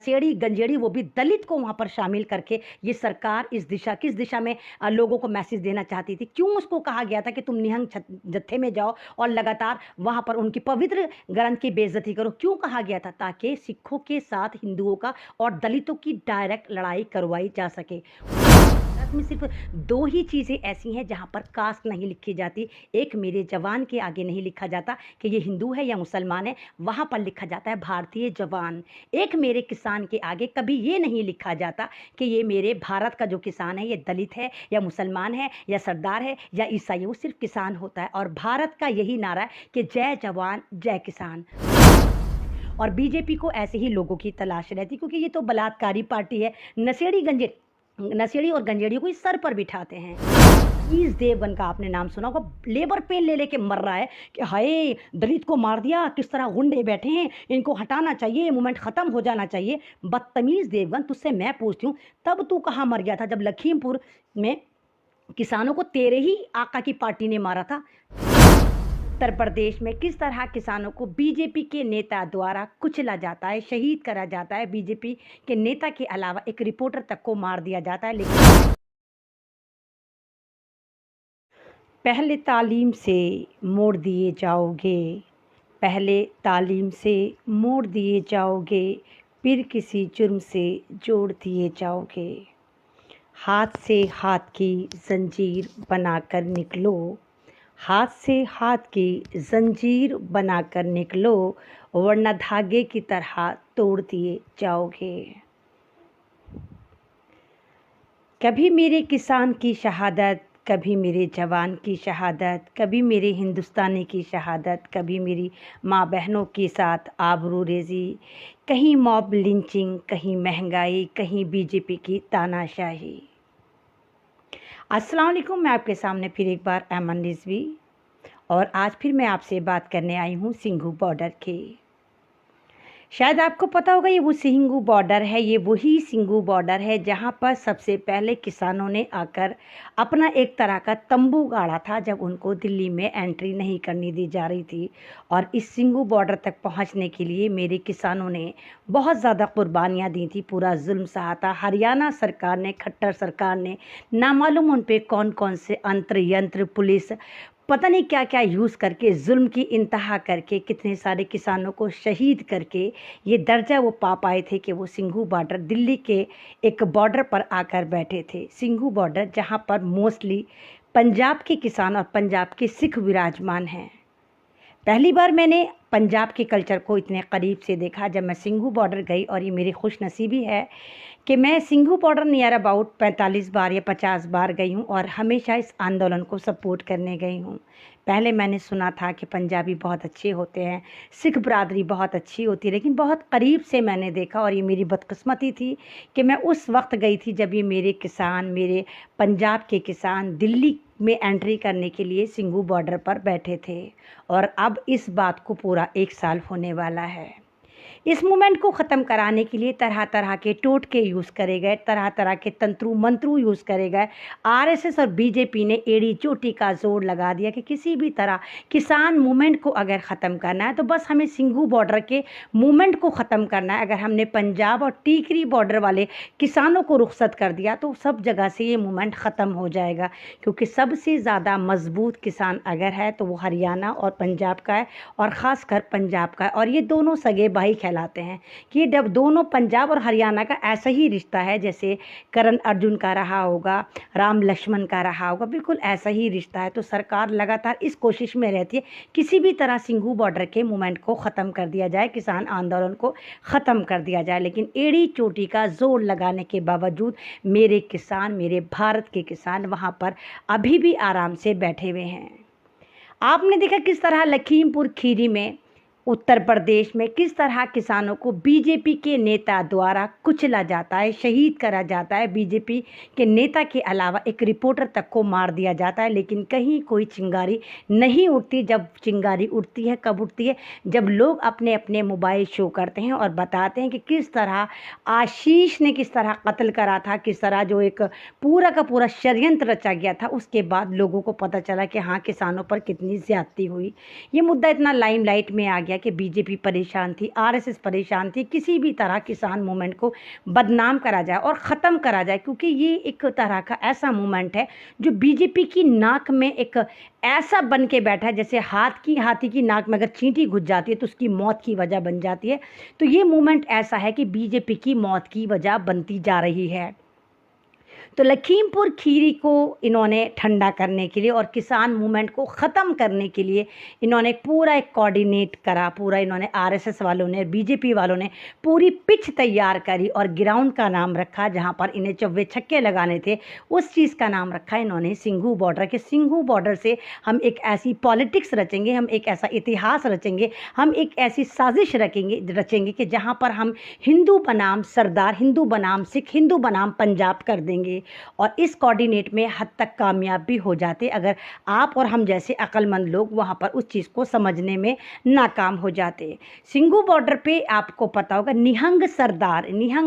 सेड़ी गंजेड़ी वो भी दलित को वहाँ पर शामिल करके ये सरकार किस दिशा में लोगों को मैसेज देना चाहती थी? क्यों उसको कहा गया था कि तुम निहंग जत्थे में जाओ और लगातार वहाँ पर उनकी पवित्र ग्रंथ की बेइज्जती करो? क्यों कहा गया था? ताकि सिखों के साथ हिंदुओं का और दलितों की डायरेक्ट लड़ाई करवाई जा सके। भारत में सिर्फ 2 ही चीज़ें ऐसी हैं जहाँ पर कास्ट नहीं लिखी जाती। एक मेरे जवान के आगे नहीं लिखा जाता कि ये हिंदू है या मुसलमान है, वहाँ पर लिखा जाता है भारतीय जवान। एक मेरे किसान के आगे कभी ये नहीं लिखा जाता कि ये मेरे भारत का जो किसान है ये दलित है या मुसलमान है या सरदार है या ईसाई है, वो सिर्फ किसान होता है। और भारत का यही नारा है कि जय जवान जय किसान। और बीजेपी को ऐसे ही लोगों की तलाश रहती, क्योंकि ये तो बलात्कारी पार्टी है। नशेड़ी और गंजेड़ियों को इस सर पर बिठाते हैं। रईस देवगन का आपने नाम सुना होगा, लेबर पेन ले लेके मर रहा है कि हाय दलित को मार दिया, किस तरह गुंडे बैठे हैं, इनको हटाना चाहिए, मूवमेंट ख़त्म हो जाना चाहिए। बदतमीज़ देवगन, तुझसे मैं पूछती हूँ, तब तू कहाँ मर गया था जब लखीमपुर में किसानों को तेरे ही आका की पार्टी ने मारा था? उत्तर प्रदेश में किस तरह किसानों को बीजेपी के नेता द्वारा कुचला जाता है, शहीद करा जाता है। बीजेपी के नेता के अलावा एक रिपोर्टर तक को मार दिया जाता है। लेकिन पहले तालीम से मोड़ दिए जाओगे, पहले तालीम से मोड़ दिए जाओगे, फिर किसी जुर्म से जोड़ दिए जाओगे। हाथ से हाथ की जंजीर बनाकर निकलो, हाथ से हाथ की जंजीर बनाकर निकलो, वरना धागे की तरह तोड़ दिए जाओगे। कभी मेरे किसान की शहादत, कभी मेरे जवान की शहादत, कभी मेरे हिंदुस्तानी की शहादत, कभी मेरी माँ बहनों के साथ आबरू रेज़ी, कहीं मॉब लिंचिंग, कहीं महंगाई, कहीं बीजेपी की तानाशाही। अस्सलाम वालेकुम, मैं आपके सामने फिर एक बार ऐमन रिजवी, और आज फिर मैं आपसे बात करने आई हूँ सिंघू बॉर्डर की। शायद आपको पता होगा ये वो सिंघू बॉर्डर है, ये वही सिंघू बॉर्डर है जहाँ पर सबसे पहले किसानों ने आकर अपना एक तरह का तंबू गाड़ा था जब उनको दिल्ली में एंट्री नहीं करनी दी जा रही थी। और इस सिंघू बॉर्डर तक पहुँचने के लिए मेरे किसानों ने बहुत ज़्यादा कुर्बानियाँ दी थी, पूरा जुल्म सहा था। हरियाणा सरकार ने, खट्टर सरकार ने, नामालूम उन पे कौन कौन से यंत्र, पुलिस, पता नहीं क्या क्या यूज़ करके, जुल्म की इंतहा करके, कितने सारे किसानों को शहीद करके ये दर्जा वो पा पाए थे कि वो सिंघू बॉर्डर, दिल्ली के एक बॉर्डर पर आकर बैठे थे। सिंघू बॉर्डर जहाँ पर मोस्टली पंजाब के किसान और पंजाब के सिख विराजमान हैं। पहली बार मैंने पंजाब के कल्चर को इतने करीब से देखा जब मैं सिंघू बॉर्डर गई। और ये मेरी खुशनसीबी है कि मैं सिंघू बॉर्डर नियर अबाउट 45 बार या 50 बार गई हूँ और हमेशा इस आंदोलन को सपोर्ट करने गई हूँ। पहले मैंने सुना था कि पंजाबी बहुत अच्छे होते हैं, सिख बरादरी बहुत अच्छी होती है, लेकिन बहुत करीब से मैंने देखा। और ये मेरी बदकिस्मती थी कि मैं उस वक्त गई थी जब ये मेरे किसान, मेरे पंजाब के किसान दिल्ली में एंट्री करने के लिए सिंघू बॉर्डर पर बैठे थे। और अब इस बात को पूरा 1 साल होने वाला है। इस मूवमेंट को ख़त्म कराने के लिए तरह तरह के टोटके यूज़ करे गए, तरह तरह के तंत्रु मंत्रू यूज़ करे गए। आरएसएस और बीजेपी ने एड़ी चोटी का जोर लगा दिया कि किसी भी तरह किसान मूवमेंट को अगर ख़त्म करना है तो बस हमें सिंघू बॉर्डर के मूवमेंट को ख़त्म करना है। अगर हमने पंजाब और टीकरी बॉर्डर वाले किसानों को रुखसत कर दिया तो सब जगह से ये मूवमेंट ख़त्म हो जाएगा, क्योंकि सबसे ज़्यादा मजबूत किसान अगर है तो वो हरियाणा और पंजाब का है, और ख़ासकर पंजाब का है। और ये दोनों सगे भाई कहलाते हैं कि जब दोनों पंजाब और हरियाणा का ऐसा ही रिश्ता है जैसे करण अर्जुन का रहा होगा, राम लक्ष्मण का रहा होगा, बिल्कुल ऐसा ही रिश्ता है। तो सरकार लगातार इस कोशिश में रहती है किसी भी तरह सिंघू बॉर्डर के मूवमेंट को ख़त्म कर दिया जाए, किसान आंदोलन को ख़त्म कर दिया जाए। लेकिन एड़ी चोटी का जोर लगाने के बावजूद मेरे किसान, मेरे भारत के किसान वहाँ पर अभी भी आराम से बैठे हुए हैं। आपने देखा किस तरह लखीमपुर खीरी में, उत्तर प्रदेश में किस तरह किसानों को बीजेपी के नेता द्वारा कुचला जाता है, शहीद करा जाता है। बीजेपी के नेता के अलावा एक रिपोर्टर तक को मार दिया जाता है, लेकिन कहीं कोई चिंगारी नहीं उठती। जब चिंगारी उठती है कब उठती है? जब लोग अपने अपने मोबाइल शो करते हैं और बताते हैं कि किस तरह आशीष ने किस तरह कत्ल करा था, किस तरह जो एक पूरा का पूरा षड्यंत्र रचा गया था। उसके बाद लोगों को पता चला कि हाँ, किसानों पर कितनी ज़्यादती हुई। ये मुद्दा इतना लाइमलाइट में आ गया गया कि बीजेपी परेशान थी, आरएसएस परेशान थी, किसी भी तरह किसान मूवमेंट को बदनाम करा जाए और ख़त्म करा जाए, क्योंकि ये एक तरह का ऐसा मूवमेंट है जो बीजेपी की नाक में एक ऐसा बन के बैठा है, जैसे हाथी की नाक में अगर चींटी घुस जाती है तो उसकी मौत की वजह बन जाती है। तो ये मूवमेंट ऐसा है कि बीजेपी की मौत की वजह बनती जा रही है। तो लखीमपुर खीरी को इन्होंने ठंडा करने के लिए और किसान मूवमेंट को ख़त्म करने के लिए इन्होंने पूरा एक कोऑर्डिनेट करा, पूरा इन्होंने आरएसएस वालों ने, बीजेपी वालों ने पूरी पिच तैयार करी और ग्राउंड का नाम रखा जहां पर इन्हें चौवे छक्के लगाने थे, उस चीज़ का नाम रखा इन्होंने सिंघू बॉर्डर के। सिंघू बॉर्डर से हम एक ऐसी पॉलिटिक्स रचेंगे, हम एक ऐसा इतिहास रचेंगे, हम एक ऐसी साजिश रचेंगे कि जहाँ पर हम हिंदू बनाम सरदार, हिंदू बनाम सिख, हिंदू बनाम पंजाब कर देंगे। और इस कोऑर्डिनेट में हद तक कामयाब भी हो जाते अगर आप और हम जैसे अक्लमंद लोग वहाँ पर उस चीज़ को समझने में नाकाम हो जाते। सिंघू बॉर्डर पे आपको पता होगा निहंग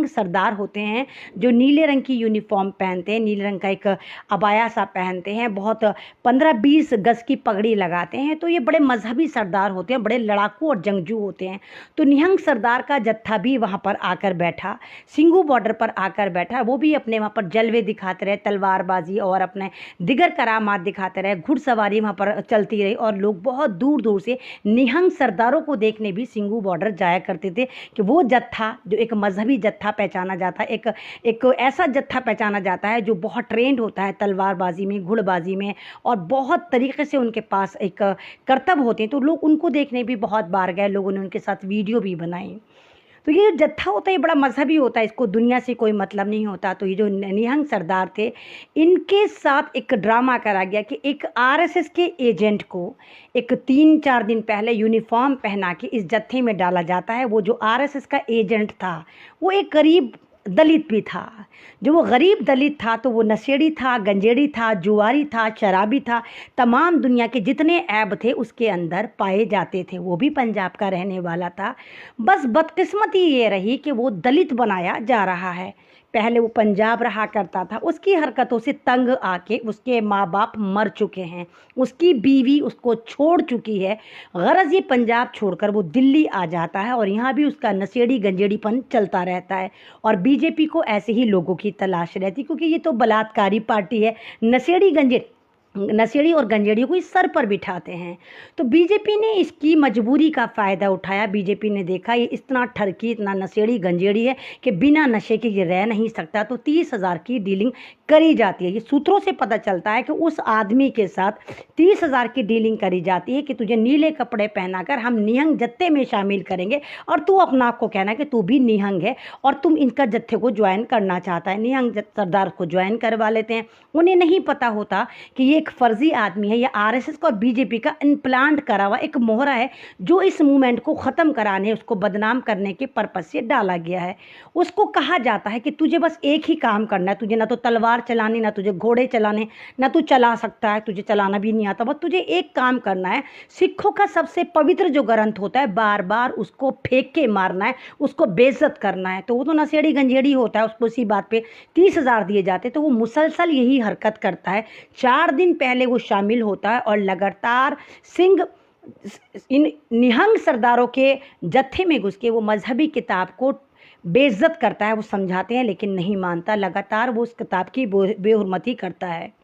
सरदार होते हैं जो नीले रंग की यूनिफॉर्म पहनते हैं, नीले रंग का एक अबाया सा पहनते हैं, बहुत 15-20 गज की पगड़ी लगाते हैं। तो ये बड़े मजहबी सरदार होते हैं, बड़े लड़ाकू और जंगजू होते हैं। तो निहंग सरदार का जत्था भी वहाँ पर आकर बैठा, सिंघू बॉर्डर पर आकर बैठा। वो भी अपने वहाँ पर जलवे दिखाते रहे, तलवारबाजी और अपने दिगर करामात दिखाते रहे, घुड़सवारी वहाँ पर चलती रही और लोग बहुत दूर दूर से निहंग सरदारों को देखने भी सिंघू बॉर्डर जाया करते थे। कि वो जत्था जो एक मजहबी जत्था पहचाना जाता है, एक ऐसा जत्था पहचाना जाता है जो बहुत ट्रेंड होता है तलवारबाजी में, घुड़बाजी में, और बहुत तरीके से उनके पास एक करतब होते हैं। तो लोग उनको देखने भी बहुत बार गए, लोगों ने उनके साथ वीडियो भी बनाई। तो ये जत्था होता है बड़ा मजहबी होता है, इसको दुनिया से कोई मतलब नहीं होता। तो ये जो निहंग सरदार थे, इनके साथ एक ड्रामा करा गया कि एक आरएसएस के एजेंट को एक 3-4 दिन पहले यूनिफॉर्म पहना के इस जत्थे में डाला जाता है। वो जो आरएसएस का एजेंट था वो एक गरीब दलित भी था। जो वो गरीब दलित था तो वो नशेड़ी था, गंजेड़ी था, जुआरी था, शराबी था, तमाम दुनिया के जितने ऐब थे उसके अंदर पाए जाते थे। वो भी पंजाब का रहने वाला था। बस बदकिस्मती ये रही कि वो दलित बनाया जा रहा है। पहले वो पंजाब रहा करता था, उसकी हरकतों से तंग आके उसके माँ बाप मर चुके हैं, उसकी बीवी उसको छोड़ चुकी है। गरज ये पंजाब छोड़कर वो दिल्ली आ जाता है और यहाँ भी उसका नशेड़ी गंजेड़ीपन चलता रहता है। और बीजेपी को ऐसे ही लोगों की तलाश रहती, क्योंकि ये तो बलात्कारी पार्टी है, नशेड़ी और गंजेड़ियों को इस सर पर बिठाते हैं। तो बीजेपी ने इसकी मजबूरी का फ़ायदा उठाया। बीजेपी ने देखा ये इतना ठरकी, इतना नशेड़ी गंजेड़ी है कि बिना नशे के ये रह नहीं सकता, तो 30,000 की डीलिंग करी जाती है। ये सूत्रों से पता चलता है कि उस आदमी के साथ 30,000 की डीलिंग करी जाती है कि तुझे नीले कपड़े पहनाकर हम निहंग जत्थे में शामिल करेंगे और तू अपना आपको कहना कि तू भी निहंग है और तुम इनका जत्थे को ज्वाइन करना चाहता है। निहंग सरदार को ज्वाइन करवा लेते हैं। उन्हें नहीं पता होता कि ये एक फर्जी आदमी है, या आरएसएस का और बीजेपी का इम्प्लांट करा हुआ एक मोहरा है जो इस मूवमेंट को ख़त्म कराने, उसको बदनाम करने के पर्पज़ से डाला गया है। उसको कहा जाता है कि तुझे बस एक ही काम करना है, तुझे ना तो तलवार चलानी, ना तुझे घोड़े चलाने, ना तू चला सकता है, तुझे चलाना भी नहीं आता, बस तुझे एक काम करना है, सिखों का सबसे पवित्र जो ग्रंथ होता है बार बार उसको फेंक के मारना है, उसको बेइज्जत करना है। तो वो तो नशेड़ी गंजेड़ी होता है, उसको इसी बात पे 30,000 दिए जाते। तो वो मुसलसल यही हरकत करता है। 4 दिन पहले वो शामिल होता है और लगातार इन निहंग सरदारों के जत्थे में घुस के वो मजहबी किताब को बेइज्जत करता है। वो समझाते हैं लेकिन नहीं मानता, लगातार वो उस किताब की बेहुरमती करता है।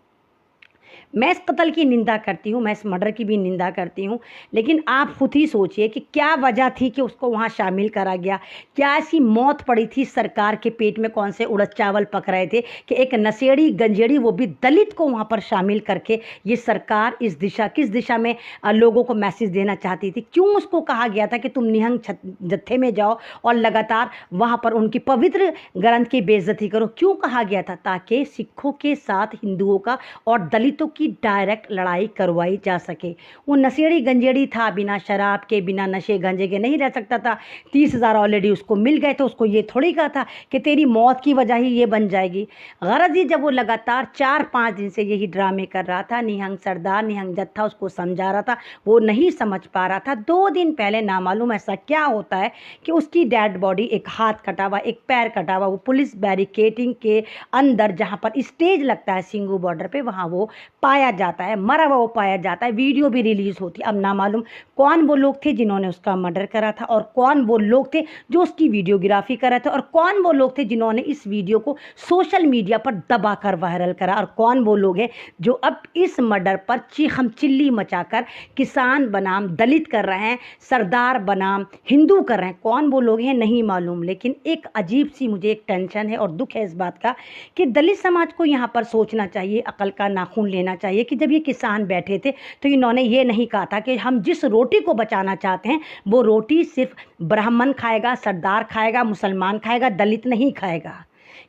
मैं इस कत्ल की निंदा करती हूँ, मैं इस मर्डर की भी निंदा करती हूँ, लेकिन आप खुद ही सोचिए कि क्या वजह थी कि उसको वहाँ शामिल करा गया। क्या ऐसी मौत पड़ी थी, सरकार के पेट में कौन से उड़द चावल पक रहे थे कि एक नशेड़ी गंजेड़ी वो भी दलित को वहाँ पर शामिल करके ये सरकार किस दिशा में लोगों को मैसेज देना चाहती थी। क्यों उसको कहा गया था कि तुम निहंग जत्थे में जाओ और लगातार वहाँ पर उनकी पवित्र ग्रंथ की बेइज्जती करो? क्यों कहा गया था? ताकि सिखों के साथ हिंदुओं का और दलितों की डायरेक्ट लड़ाई करवाई जा सके। वो नशेड़ी गंजेड़ी था, बिना शराब के, बिना नशे गंजे के नहीं रह सकता था। 30,000 ऑलरेडी उसको मिल गए थे, उसको ये थोड़ी कहा था कि तेरी मौत की वजह ही ये बन जाएगी। गरज ही जब वो लगातार 4-5 दिन से यही ड्रामे कर रहा था, निहंग सरदार, निहंग जत्था उसको समझा रहा था, वो नहीं समझ पा रहा था। 2 दिन पहले नामालूम ऐसा क्या होता है कि उसकी डेड बॉडी, एक हाथ कटा हुआ, एक पैर कटा हुआ, वो पुलिस बैरिकेडिंग के अंदर जहाँ पर स्टेज लगता है सिंघू बॉर्डर पे, वहाँ वो पाया जाता है, मरा हुआ वो पाया जाता है, वीडियो भी रिलीज़ होती है। अब ना मालूम कौन वो लोग थे जिन्होंने उसका मर्डर करा था, और कौन वो लोग थे जो उसकी वीडियोग्राफी करा था, और कौन वो लोग थे जिन्होंने इस वीडियो को सोशल मीडिया पर दबा कर वायरल करा, और कौन वो लोग हैं जो अब इस मर्डर पर चीखम चिल्ली मचाकर किसान बनाम दलित कर रहे हैं, सरदार बनाम हिंदू कर रहे हैं। कौन वो लोग हैं नहीं मालूम, लेकिन एक अजीब सी मुझे एक टेंशन है और दुख है इस बात का कि दलित समाज को यहाँ पर सोचना चाहिए, अकल का नाखून लेना चाहिए कि जब ये किसान बैठे थे तो इन्होंने ये नहीं कहा था कि हम जिस रोटी को बचाना चाहते हैं वो रोटी सिर्फ ब्राह्मण खाएगा, सरदार खाएगा, मुसलमान खाएगा, दलित नहीं खाएगा।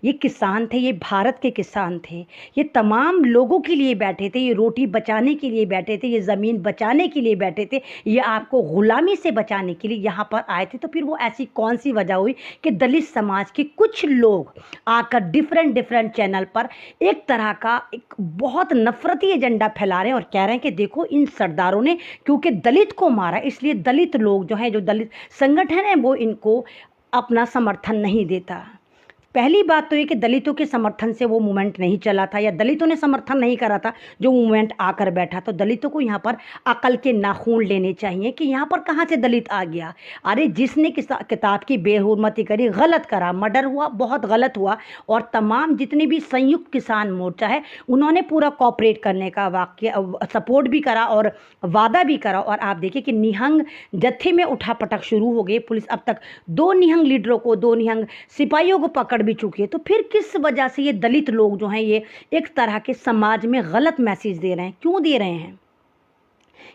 ये किसान थे, ये भारत के किसान थे, ये तमाम लोगों के लिए बैठे थे, ये रोटी बचाने के लिए बैठे थे, ये ज़मीन बचाने के लिए बैठे थे, ये आपको ग़ुलामी से बचाने के लिए यहाँ पर आए थे। तो फिर वो ऐसी कौन सी वजह हुई कि दलित समाज के कुछ लोग आकर डिफरेंट चैनल पर एक तरह का एक बहुत नफरती एजेंडा फैला रहे हैं और कह रहे हैं कि देखो इन सरदारों ने क्योंकि दलित को मारा, इसलिए दलित लोग जो हैं, जो दलित संगठन है, वो इनको अपना समर्थन नहीं देता। पहली बात तो ये कि दलितों के समर्थन से वो मूवमेंट नहीं चला था, या दलितों ने समर्थन नहीं करा था जो मूवमेंट आकर बैठा। तो दलितों को यहाँ पर अकल के नाखून लेने चाहिए कि यहाँ पर कहाँ से दलित आ गया। अरे जिसने किताब की बेहुरमती करी, गलत करा, मर्डर हुआ, बहुत गलत हुआ, और तमाम जितने भी संयुक्त किसान मोर्चा है उन्होंने पूरा कॉपरेट करने का सपोर्ट भी करा और वादा भी करा। और आप देखिए कि निहंग जत्थे में उठापटक शुरू हो गई। पुलिस अब तक 2 निहंग लीडरों को, 2 निहंग सिपाहियों को पकड़ भी चुकी है। तो फिर किस वजह से ये दलित लोग जो हैं ये एक तरह के समाज में गलत मैसेज दे रहे हैं? क्यों दे रहे हैं?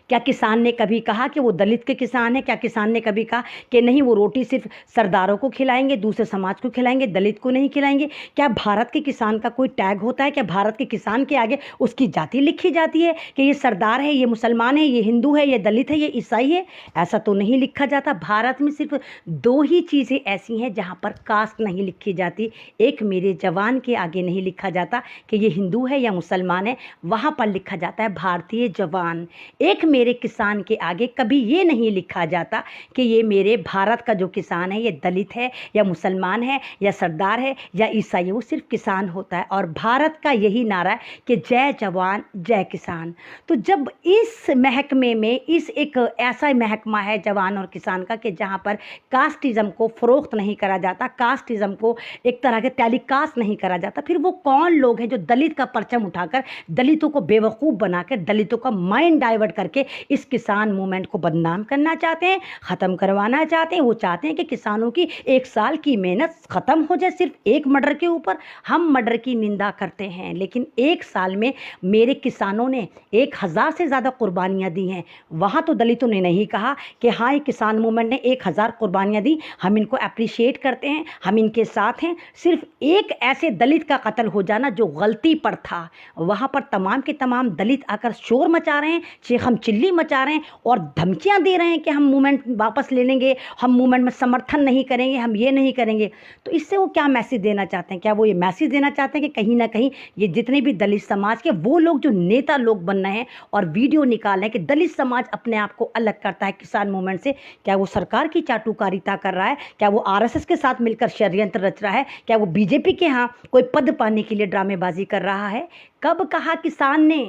क्या किसान ने कभी कहा कि वो दलित के किसान है? क्या किसान ने कभी कहा कि नहीं वो रोटी सिर्फ सरदारों को खिलाएंगे, दूसरे समाज को खिलाएंगे, दलित को नहीं खिलाएंगे? क्या भारत के किसान का कोई टैग होता है? क्या भारत के किसान के आगे उसकी जाति लिखी जाती है कि ये सरदार है, ये मुसलमान है, ये हिंदू है, ये दलित है, ये ईसाई है? ऐसा तो नहीं लिखा जाता। भारत में सिर्फ 2 ही चीज़ें ऐसी हैं जहाँ पर कास्ट नहीं लिखी जाती। एक मेरे जवान के आगे नहीं लिखा जाता कि ये हिंदू है या मुसलमान है, वहाँ पर लिखा जाता है भारतीय जवान। एक मेरे किसान के आगे कभी ये नहीं लिखा जाता कि ये मेरे भारत का जो किसान है ये दलित है या मुसलमान है या सरदार है या ईसाई है, वो सिर्फ किसान होता है। और भारत का यही नारा है कि जय जवान जय किसान। तो जब इस महकमे में इस एक ऐसा महकमा है जवान और किसान का कि जहाँ पर कास्टिज़म को फ़रोख्त नहीं करा जाता, कास्टिज़म को एक तरह के टेलीकास्ट नहीं करा जाता, फिर वो कौन लोग हैं जो दलित का परचम उठाकर दलितों को बेवकूफ़ बनाकर दलितों का माइंड डाइवर्ट करके इस किसान मूवमेंट को बदनाम करना चाहते हैं, ख़त्म करवाना चाहते हैं? वो चाहते हैं कि किसानों की 1 साल की मेहनत ख़त्म हो जाए सिर्फ एक मर्डर के ऊपर। हम मर्डर की निंदा करते हैं, लेकिन 1 साल में मेरे किसानों ने 1000 से ज़्यादा कुर्बानियाँ दी हैं। वहाँ तो दलितों ने नहीं कहा कि हाँ ये किसान मूवमेंट ने 1000 कुर्बानियाँ दी, हम इनको अप्रिशिएट करते हैं, हम इनके साथ हैं। सिर्फ एक ऐसे दलित का कत्ल हो जाना जो गलती पर था, वहाँ पर तमाम के तमाम दलित आकर शोर मचा रहे हैं, चीखम चिल्ली मचा रहे हैं और धमकियां दे रहे हैं कि हम मूवमेंट वापस ले लेंगे, हम मूवमेंट में समर्थन नहीं करेंगे, हम ये नहीं करेंगे। तो इससे वो क्या मैसेज देना चाहते हैं? क्या वो ये मैसेज देना चाहते हैं कि कहीं ना कहीं ये जितने भी दलित समाज के वो लोग जो नेता लोग बन रहे हैं और वीडियो निकाल रहे हैं कि दलित समाज अपने आप को अलग करता है किसान मूवमेंट से, क्या वो सरकार की चाटुकारिता कर रहा है? क्या वो RSS के साथ मिलकर षड्यंत्र रच रहा है? क्या वो BJP के यहाँ कोई पद पाने के लिए ड्रामेबाजी कर रहा है? कब कहा किसान ने?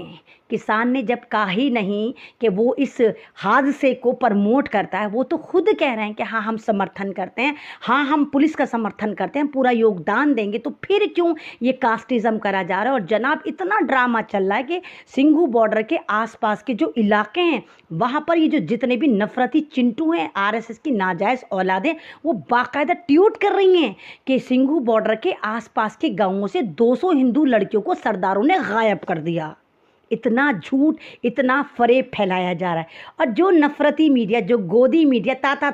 किसान ने जब कहा ही नहीं कि वो इस हादसे को प्रमोट करता है, वो तो खुद कह रहे हैं कि हाँ हम समर्थन करते हैं, हाँ हम पुलिस का समर्थन करते हैं, पूरा योगदान देंगे। तो फिर क्यों ये कास्टिज़म करा जा रहा है? और जनाब इतना ड्रामा चल रहा है कि सिंघू बॉर्डर के आसपास के जो इलाके हैं वहाँ पर ये जो जितने भी नफरती चिंटू हैं, RSS की नाजायज़ औलादें, वो बाकायदा ट्वीट कर रही हैं कि सिंघू बॉर्डर के आसपास के गाँवों से 200 हिंदू लड़कियों को सरदारों ने गायब कर दिया। इतना झूठ, इतना फरेब फैलाया जा रहा है। और जो नफरती मीडिया, जो गोदी मीडिया ताता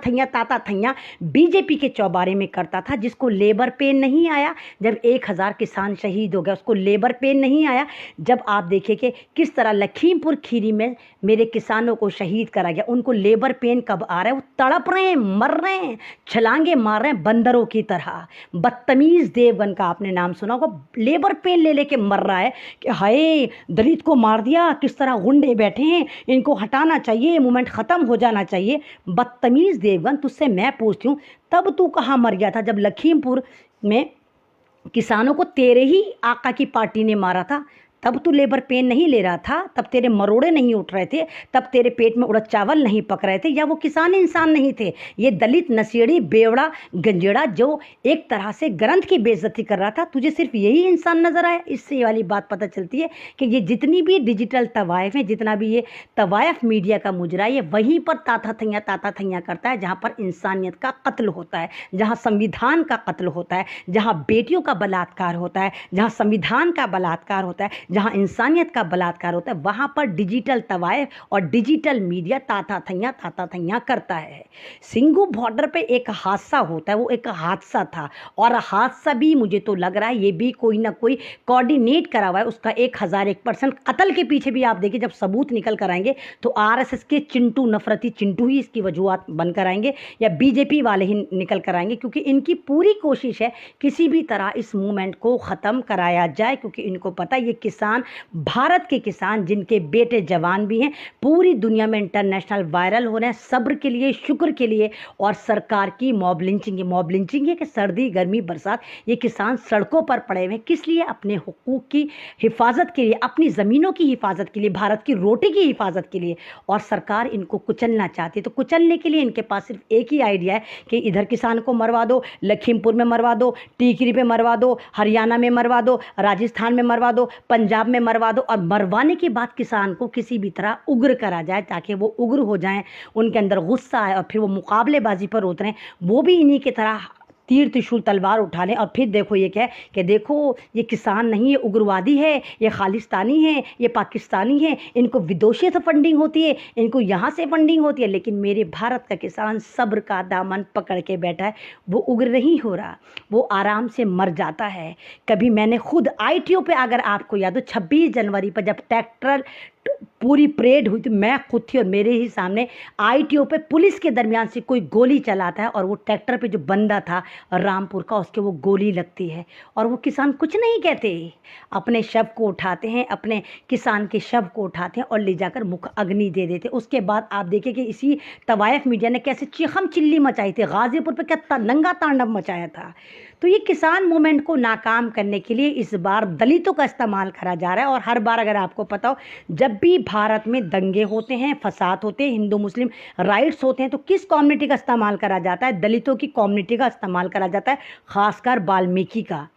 थैया बीजेपी के चौबारे में करता था, जिसको लेबर पेन नहीं आया जब 1000 किसान शहीद हो गया, उसको लेबर पेन नहीं आया जब आप देखिए कि किस तरह लखीमपुर खीरी में मेरे किसानों को शहीद करा गया, उनको लेबर पेन कब आ रहा है? वो तड़प रहे हैं, मर रहे हैं, छलांगे मार रहे हैं बंदरों की तरह। बदतमीज़ देवगन का आपने नाम सुना होगा, लेबर पेन ले लेके मर रहा है कि हाय दलित को मार दिया, किस तरह गुंडे बैठे हैं, इनको हटाना चाहिए, मूवमेंट ख़त्म हो जाना चाहिए। बदतमीज़ देवगन, तुझसे मैं पूछती हूँ, तब तू कहाँ मर गया था जब लखीमपुर में किसानों को तेरे ही आका की पार्टी ने मारा था? तब तू लेबर पेन नहीं ले रहा था, तब तेरे मरोड़े नहीं उठ रहे थे, तब तेरे पेट में उड़द चावल नहीं पक रहे थे, या वो किसान इंसान नहीं थे। ये दलित नशेड़ी बेवड़ा गंजेड़ा जो एक तरह से ग्रंथ की बेइज्जती कर रहा था, तुझे सिर्फ यही इंसान नजर आया। इससे ये वाली बात पता चलती है कि ये जितनी भी डिजिटल तवायफ हैं, जितना भी ये तवायफ मीडिया का मुजरा, ये वहीं पर ताता थैया करता है जहाँ पर इंसानियत का कत्ल होता है, जहाँ संविधान का कत्ल होता है, जहाँ बेटियों का बलात्कार होता है, जहाँ संविधान का बलात्कार होता है, जहाँ इंसानियत का बलात्कार होता है, वहाँ पर डिजिटल तवायफ और डिजिटल मीडिया ताता थैया करता है। सिंघू बॉर्डर पे एक हादसा होता है, वो एक हादसा था, और हादसा भी मुझे तो लग रहा है ये भी कोई ना कोई कोऑर्डिनेट करा हुआ है। उसका 1001% कत्ल के पीछे भी आप देखिए, जब सबूत निकल कर आएंगे तो आरएसएस के चिंटू, नफरती चिंटू ही इसकी वजूहत बनकर आएंगे, या बीजेपी वाले ही निकल कर आएंगे, क्योंकि इनकी पूरी कोशिश है किसी भी तरह इस मूवमेंट को ख़त्म कराया जाए, क्योंकि इनको पता है ये किसान, भारत के किसान जिनके बेटे जवान भी हैं, पूरी दुनिया में इंटरनेशनल वायरल हो रहे हैं, सब्र के लिए, शुक्र के लिए, और सरकार की मॉब लिंचिंग है कि सर्दी गर्मी बरसात ये किसान सड़कों पर पड़े हुए हैं। किस लिए? अपने हुकूक की हिफाजत के लिए, अपनी ज़मीनों की हिफाजत के लिए, भारत की रोटी की हिफाजत के लिए, और सरकार इनको कुचलना चाहती है। तो कुचलने के लिए इनके पास सिर्फ एक ही आइडिया है कि इधर किसान को मरवा दो, लखीमपुर में मरवा दो, टीकरी पे मरवा दो, हरियाणा में मरवा दो, राजस्थान में मरवा दो, पंजाब में मरवा दो, और मरवाने के बाद किसान को किसी भी तरह उग्र करा जाए, ताकि वो उग्र हो जाएं, उनके अंदर गुस्सा आए और फिर वो मुकाबलेबाजी पर उतरें, वो भी इन्हीं की तरह तीर त्रिशूल तलवार उठा लें। और फिर देखो ये क्या है कि देखो ये किसान नहीं, ये उग्रवादी है, ये खालिस्तानी है, ये पाकिस्तानी है, इनको विदेशों से फंडिंग होती है, इनको यहाँ से फंडिंग होती है। लेकिन मेरे भारत का किसान सब्र का दामन पकड़ के बैठा है, वो उग्र नहीं हो रहा, वो आराम से मर जाता है। कभी मैंने खुद ITO पे, अगर आपको याद हो, 26 जनवरी पर जब ट्रैक्टर पूरी परेड हुई थी, मैं खुद थी और मेरे ही सामने ITO पे पुलिस के दरमियान से कोई गोली चलाता है, और वो ट्रैक्टर पे जो बंदा था रामपुर का, उसके वो गोली लगती है, और वो किसान कुछ नहीं कहते, अपने शव को उठाते हैं, अपने किसान के शव को उठाते हैं और ले जाकर मुख अग्नि दे देते। उसके बाद आप देखिए कि इसी तवायफ मीडिया ने कैसे चीखम चिल्ली मचाई थी, गाजीपुर पे क्या नंगा तांडव मचाया था। तो ये किसान मूवमेंट को नाकाम करने के लिए इस बार दलितों का इस्तेमाल करा जा रहा है। और हर बार अगर आपको पता हो, जब भी भारत में दंगे होते हैं, फसाद होते हैं, हिंदू मुस्लिम राइट्स होते हैं, तो किस कम्युनिटी का इस्तेमाल करा जाता है? दलितों की कम्युनिटी का इस्तेमाल करा जाता है, खासकर वाल्मीकि का,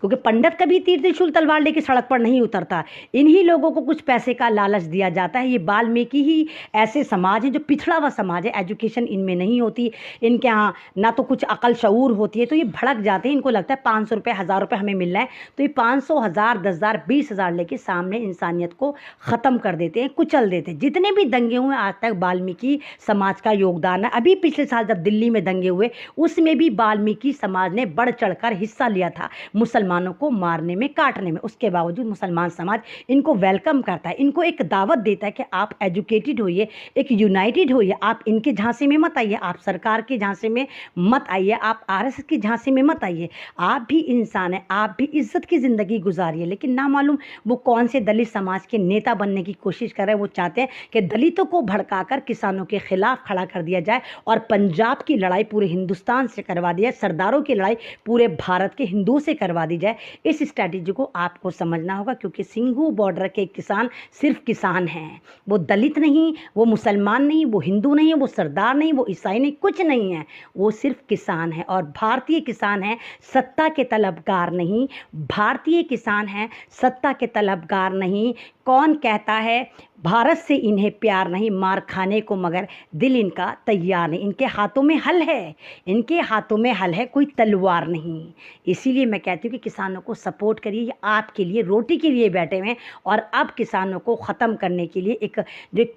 क्योंकि पंडित कभी तीर त्रिशूल तलवार लेके सड़क पर नहीं उतरता। इन्हीं लोगों को कुछ पैसे का लालच दिया जाता है। ये वाल्मीकि ही ऐसे समाज है जो पिछड़ा हुआ समाज है, एजुकेशन इनमें नहीं होती, इनके यहाँ ना तो कुछ अकल शऊर होती है, तो ये भड़क जाते हैं। इनको लगता है 500 रुपये 1000 रुपये हमें मिल रहा है, तो ये 500, 1000, 10,000, 20,000 लेके सामने इंसानियत को ख़त्म कर देते हैं, कुचल देते हैं। जितने भी दंगे हुए आज तक वाल्मीकि समाज का योगदान है। अभी पिछले साल जब दिल्ली में दंगे हुए, उसमें भी वाल्मीकि समाज ने बढ़ चढ़कर हिस्सा लिया था, मुसलमानों को मारने में, काटने में। उसके बावजूद मुसलमान समाज इनको वेलकम करता है, इनको एक दावत देता है कि आप एजुकेटेड होइए, एक यूनाइटेड होइए, आप इनके झांसे में मत आइए, आप सरकार के झांसे में मत आइए, आप RSS के झांसे में मत आइए, आप भी इंसान हैं, आप भी इज्जत की ज़िंदगी गुजारिए। लेकिन ना मालूम वो कौन से दलित समाज के नेता बनने की कोशिश कर रहे हैं। वो चाहते हैं कि दलितों को भड़काकर किसानों के खिलाफ खड़ा कर दिया जाए, और पंजाब की लड़ाई पूरे हिंदुस्तान से करवा दी जाए, सरदारों की लड़ाई पूरे भारत के हिंदुओं से करवा दी जाए। इस स्ट्रैटेजी को आपको समझना होगा, क्योंकि सिंघू बॉर्डर के किसान सिर्फ किसान हैं, वो दलित नहीं, वो मुसलमान नहीं, वो हिंदू नहीं, वो सरदार नहीं, वो ईसाई नहीं, कुछ नहीं है, वो सिर्फ किसान है। और भारतीय किसान है, सत्ता के तलबगार नहीं, भारतीय किसान है, सत्ता के तलबगार नहीं। कौन कहता है भारत से इन्हें प्यार नहीं, मार खाने को मगर दिल इनका तैयार नहीं। इनके हाथों में हल है, इनके हाथों में हल है, कोई तलवार नहीं। इसीलिए मैं कहती हूँ कि किसानों को सपोर्ट करिए, ये आपके लिए रोटी के लिए बैठे हुए हैं। और अब किसानों को ख़त्म करने के लिए एक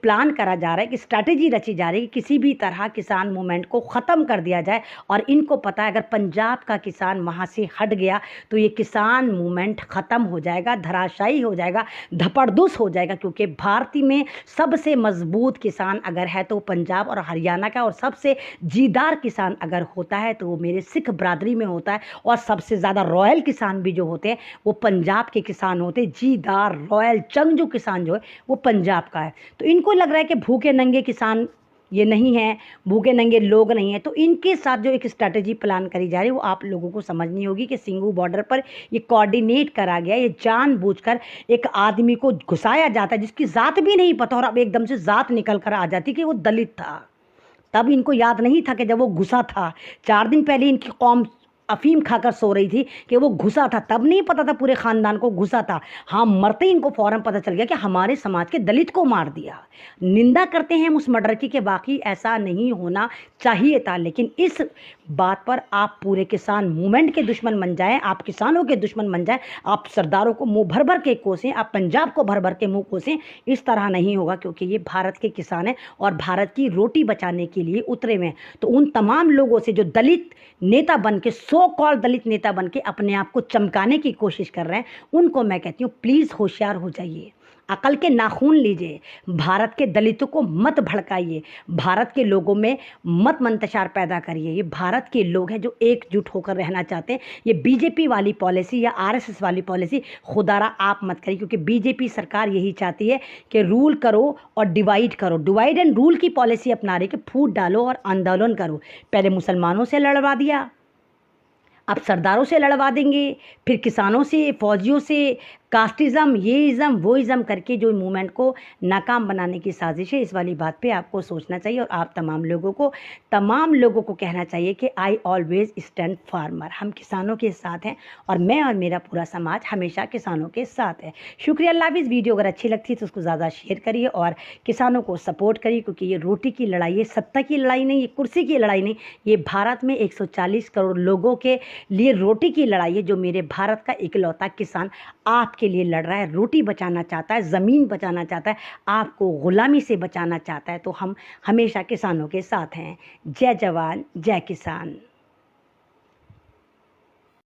प्लान करा जा रहा है, कि स्ट्रैटेजी रची जा रही है कि किसी भी तरह किसान मूवमेंट को ख़त्म कर दिया जाए। और इनको पता है अगर पंजाब का किसान वहाँ से हट गया तो ये किसान मूवमेंट ख़त्म हो जाएगा, धराशायी हो जाएगा, धपड़धुस हो जाएगा। क्योंकि भारत में सबसे मजबूत किसान अगर है तो पंजाब और हरियाणा का, और सबसे जीदार किसान अगर होता है तो वो मेरे सिख बरादरी में होता है। और सबसे ज़्यादा रॉयल किसान भी जो होते हैं वो पंजाब के किसान होते हैं। जीदार रॉयल चंगजू किसान जो है वो पंजाब का है। तो इनको लग रहा है कि भूखे नंगे किसान ये नहीं है, भूखे नंगे लोग नहीं हैं। तो इनके साथ जो एक स्ट्रैटेजी प्लान करी जा रही है वो आप लोगों को समझनी होगी कि सिंघू बॉर्डर पर ये कोऑर्डिनेट करा गया, ये जानबूझकर एक आदमी को घुसाया जाता है जिसकी ज़ात भी नहीं पता, और अब एकदम से ज़ात निकल कर आ जाती कि वो दलित था। तब इनको याद नहीं था कि जब वो घुसा था 4 दिन पहले इनकी कौम अफीम खाकर सो रही थी कि वो घुसा था, तब नहीं पता था पूरे ख़ानदान को घुसा था। हाँ, मरते ही इनको फ़ौरन पता चल गया कि हमारे समाज के दलित को मार दिया। निंदा करते हैं हम उस मर्डर की कि बाकी ऐसा नहीं होना चाहिए था, लेकिन इस बात पर आप पूरे किसान मूवमेंट के दुश्मन बन जाएं, आप किसानों के दुश्मन बन जाएं, आप सरदारों को मुंह भर भर के कोसें, आप पंजाब को भर भर के मुंह कोसें। इस तरह नहीं होगा, क्योंकि ये भारत के किसान हैं और भारत की रोटी बचाने के लिए उतरे हुए हैं। तो उन तमाम लोगों से जो दलित नेता बन के, सो कॉल्ड दलित नेता बन के अपने आप को चमकाने की कोशिश कर रहे हैं, उनको मैं कहती हूँ प्लीज़ होशियार हो जाइए, अकल के नाखून लीजिए, भारत के दलितों को मत भड़काइए, भारत के लोगों में मत मंतशार पैदा करिए। ये भारत के लोग हैं जो एकजुट होकर रहना चाहते हैं। ये बीजेपी वाली पॉलिसी या आरएसएस वाली पॉलिसी खुदारा आप मत करिए, क्योंकि बीजेपी सरकार यही चाहती है कि रूल करो और डिवाइड करो, डिवाइड एंड रूल की पॉलिसी अपना रही कि फूट डालो और आंदोलन करो। पहले मुसलमानों से लड़वा दिया, अब सरदारों से लड़वा देंगे, फिर किसानों से, फौजियों से, कास्टिज़म, ये इज़म वो इज़म करके जो मूवमेंट को नाकाम बनाने की साजिश है। इस वाली बात पे आपको सोचना चाहिए और आप तमाम लोगों को कहना चाहिए कि आई ऑलवेज़ स्टैंड फार्मर, हम किसानों के साथ हैं और मैं और मेरा पूरा समाज हमेशा किसानों के साथ है। शुक्रिया अल्लाह। इस वीडियो अगर अच्छी लगती है तो उसको ज़्यादा शेयर करिए और किसानों को सपोर्ट करिए, क्योंकि ये रोटी की लड़ाई है, सत्ता की लड़ाई नहीं, ये कुर्सी की लड़ाई नहीं, ये भारत में 140 करोड़ लोगों के लिए रोटी की लड़ाई है। जो मेरे भारत का इकलौता किसान आपके लिए लड़ रहा है, रोटी बचाना चाहता है, ज़मीन बचाना चाहता है, आपको ग़ुलामी से बचाना चाहता है। तो हम हमेशा किसानों के साथ हैं। जय जवान जय किसान।